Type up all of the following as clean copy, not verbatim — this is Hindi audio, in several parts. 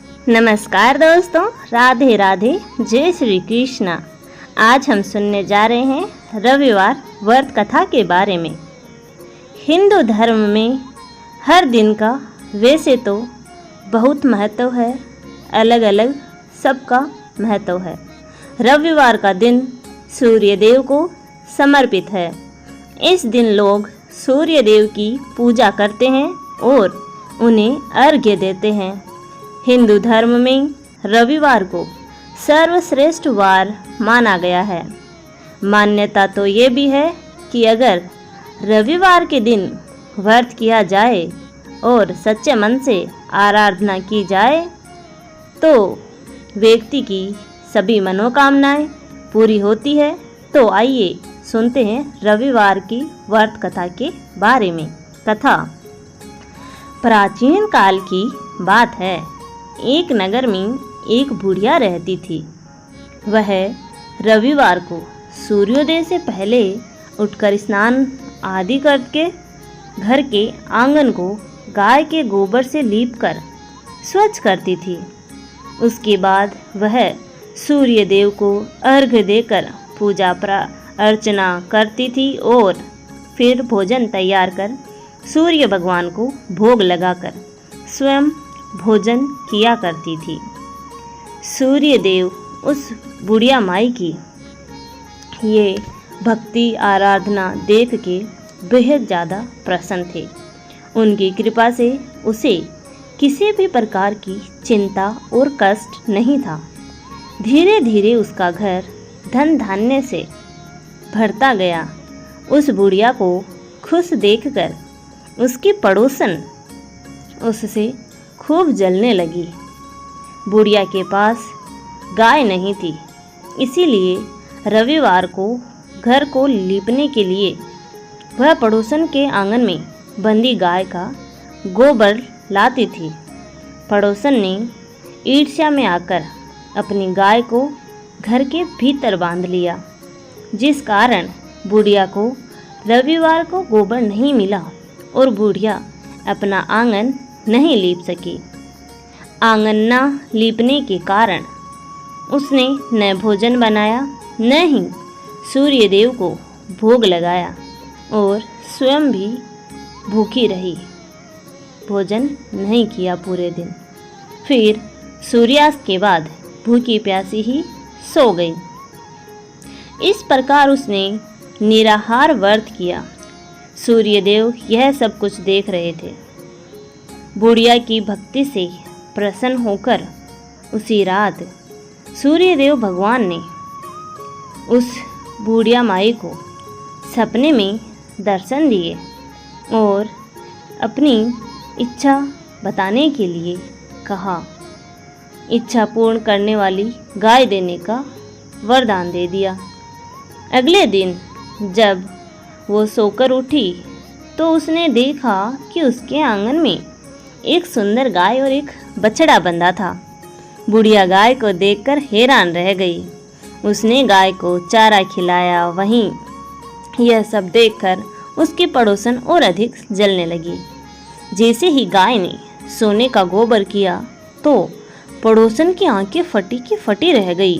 नमस्कार दोस्तों, राधे राधे, जय श्री कृष्णा। आज हम सुनने जा रहे हैं रविवार व्रत कथा के बारे में। हिंदू धर्म में हर दिन का वैसे तो बहुत महत्व है, अलग अलग सबका महत्व है। रविवार का दिन सूर्य देव को समर्पित है। इस दिन लोग सूर्य देव की पूजा करते हैं और उन्हें अर्घ्य देते हैं। हिंदू धर्म में रविवार को सर्वश्रेष्ठ वार माना गया है। मान्यता तो ये भी है कि अगर रविवार के दिन व्रत किया जाए और सच्चे मन से आराधना की जाए तो व्यक्ति की सभी मनोकामनाएं पूरी होती है। तो आइए सुनते हैं रविवार की व्रत कथा के बारे में। कथा प्राचीन काल की बात है। एक नगर में एक बुढ़िया रहती थी। वह रविवार को सूर्योदय से पहले उठकर स्नान आदि करके घर के आंगन को गाय के गोबर से लीपकर स्वच्छ करती थी। उसके बाद वह सूर्य देव को अर्घ्य देकर पूजा अर्चना करती थी और फिर भोजन तैयार कर सूर्य भगवान को भोग लगाकर स्वयं भोजन किया करती थी। सूर्य देव उस बुढ़िया माई की ये भक्ति आराधना देख के बेहद ज़्यादा प्रसन्न थे। उनकी कृपा से उसे किसी भी प्रकार की चिंता और कष्ट नहीं था। धीरे धीरे उसका घर धन धान्य से भरता गया। उस बुढ़िया को खुश देखकर उसकी पड़ोसन उससे खूब जलने लगी। बुढ़िया के पास गाय नहीं थी, इसीलिए रविवार को घर को लीपने के लिए वह पड़ोसन के आंगन में बंधी गाय का गोबर लाती थी। पड़ोसन ने ईर्ष्या में आकर अपनी गाय को घर के भीतर बांध लिया, जिस कारण बुढ़िया को रविवार को गोबर नहीं मिला और बुढ़िया अपना आंगन नहीं लीप सकी। आंगन न लीपने के कारण उसने न भोजन बनाया, न ही सूर्य देव को भोग लगाया और स्वयं भी भूखी रही। भोजन नहीं किया पूरे दिन। फिर सूर्यास्त के बाद भूखी प्यासी ही सो गई। इस प्रकार उसने निराहार व्रत किया। सूर्य देव यह सब कुछ देख रहे थे। बुढ़िया की भक्ति से प्रसन्न होकर उसी रात सूर्य देव भगवान ने उस बुढ़िया माई को सपने में दर्शन दिए और अपनी इच्छा बताने के लिए कहा। इच्छा पूर्ण करने वाली गाय देने का वरदान दे दिया। अगले दिन जब वो सोकर उठी तो उसने देखा कि उसके आंगन में एक सुंदर गाय और एक बछड़ा बंधा था। बुढ़िया गाय को देखकर हैरान रह गई। उसने गाय को चारा खिलाया। वहीं यह सब देखकर उसकी पड़ोसन और अधिक जलने लगी। जैसे ही गाय ने सोने का गोबर किया तो पड़ोसन की आंखें फटी की फटी रह गई।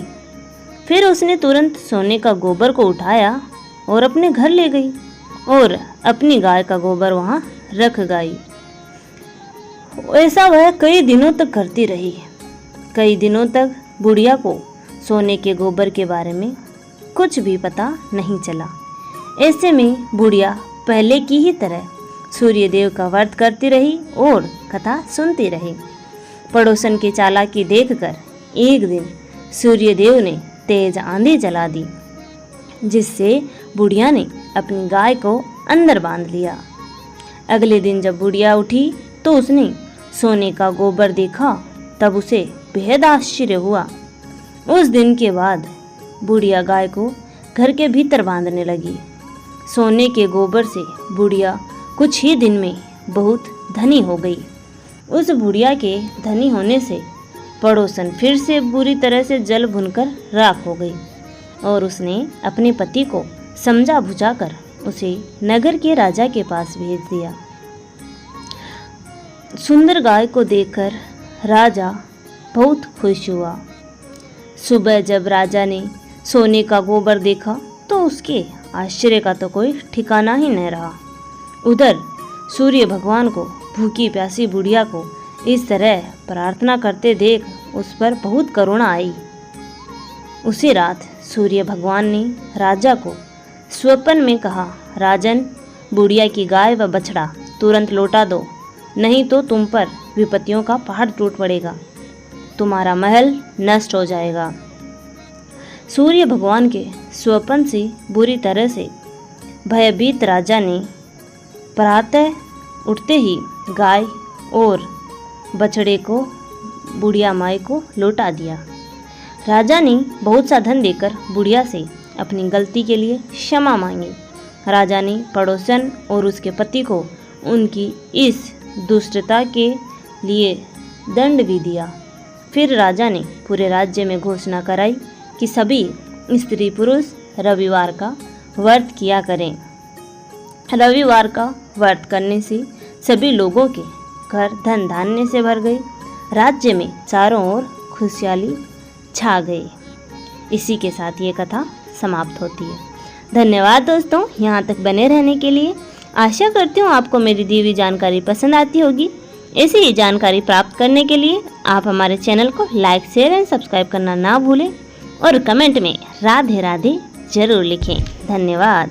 फिर उसने तुरंत सोने का गोबर को उठाया और अपने घर ले गई और अपनी गाय का गोबर वहाँ रख गई। ऐसा वह कई दिनों तक करती रही। कई दिनों तक बुढ़िया को सोने के गोबर के बारे में कुछ भी पता नहीं चला। ऐसे में बुढ़िया पहले की ही तरह सूर्य देव का व्रत करती रही और कथा सुनती रही। पड़ोसन की चालाकी देखकर एक दिन सूर्य देव ने तेज आंधी चला दी, जिससे बुढ़िया ने अपनी गाय को अंदर बांध लिया। अगले दिन जब बुढ़िया उठी तो उसने सोने का गोबर देखा। तब उसे बेहद आश्चर्य हुआ। उस दिन के बाद बुढ़िया गाय को घर के भीतर बांधने लगी। सोने के गोबर से बुढ़िया कुछ ही दिन में बहुत धनी हो गई। उस बुढ़िया के धनी होने से पड़ोसन फिर से बुरी तरह से जल भुनकर राख हो गई और उसने अपने पति को समझा बुझाकर उसे नगर के राजा के पास भेज दिया। सुंदर गाय को देखकर राजा बहुत खुश हुआ। सुबह जब राजा ने सोने का गोबर देखा तो उसके आश्चर्य का तो कोई ठिकाना ही नहीं रहा। उधर सूर्य भगवान को भूखी प्यासी बुढ़िया को इस तरह प्रार्थना करते देख उस पर बहुत करुणा आई। उसी रात सूर्य भगवान ने राजा को स्वप्न में कहा, राजन, बुढ़िया की गाय व बछड़ा तुरंत लौटा दो, नहीं तो तुम पर विपत्तियों का पहाड़ टूट पड़ेगा, तुम्हारा महल नष्ट हो जाएगा। सूर्य भगवान के स्वप्न से बुरी तरह से भयभीत राजा ने प्रातः उठते ही गाय और बछड़े को बुढ़िया माई को लौटा दिया। राजा ने बहुत सा धन देकर बुढ़िया से अपनी गलती के लिए क्षमा मांगी। राजा ने पड़ोसन और उसके पति को उनकी इस दुष्टता के लिए दंड भी दिया। फिर राजा ने पूरे राज्य में घोषणा कराई कि सभी स्त्री पुरुष रविवार का व्रत किया करें। रविवार का व्रत करने से सभी लोगों के घर धन धान्य से भर गए। राज्य में चारों ओर खुशहाली छा गई। इसी के साथ ये कथा समाप्त होती है। धन्यवाद दोस्तों, यहाँ तक बने रहने के लिए। आशा करती हूँ आपको मेरी दी हुई जानकारी पसंद आती होगी। ऐसी ही जानकारी प्राप्त करने के लिए आप हमारे चैनल को लाइक, शेयर एंड सब्सक्राइब करना ना भूलें और कमेंट में राधे राधे जरूर लिखें। धन्यवाद।